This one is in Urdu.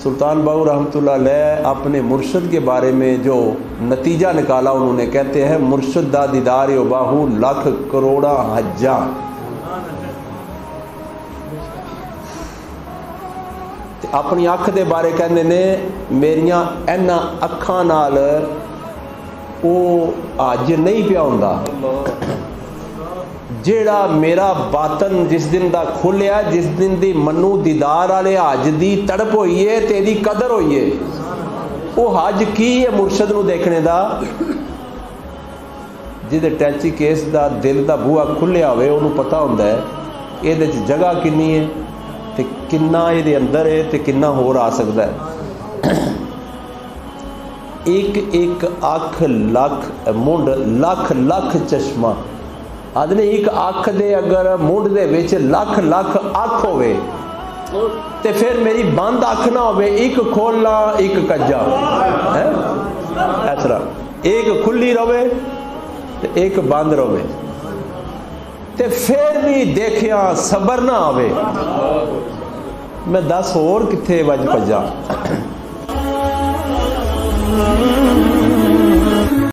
سلطان باہو رحمتہ اللہ علیہ اپنے مرشد کے بارے میں جو نتیجہ نکالا انہوں نے کہتے ہیں مرشد دا دیدار او باہو لاکھ کروڑا حجاں. اپنی اکھ دے بارے کہندے نے میریاں اینا اکھاں نال او حج نہیں پیا ہوندا جیڑا میرا باطن جس دن دا کھلیا جس دن دی منو دیدار والے حج دی تڑپ ہوئی ہے تے دی قدر ہوئی ہے. وہ حج کی ہے مرشد نو دیکھنے دا جدے ٹیچی کیس دا دل دا بوہا کھلیا ہوئے انہوں پتہ ہوندا ہے یہ دے جگہ کنی ہے تے کنا یہ دے اندر ہے تے کنا ہور آ سکتا ہے. ایک ایک اکھ لاکھ مونڈ لاکھ لاکھ چشمہ آدھنے ایک اکھ دے اگر مونڈ دے وچ لاکھ لاکھ اکھ ہوئے تے پھر میری بند اکھ نہ ہوئے ایک کھولنا ایک کجا اس طرح ایک کھلی رہے تے ایک بند رہے تے پھر بھی دیکھیا صبر نہ آوے میں 10 اور کتھے وج پجا.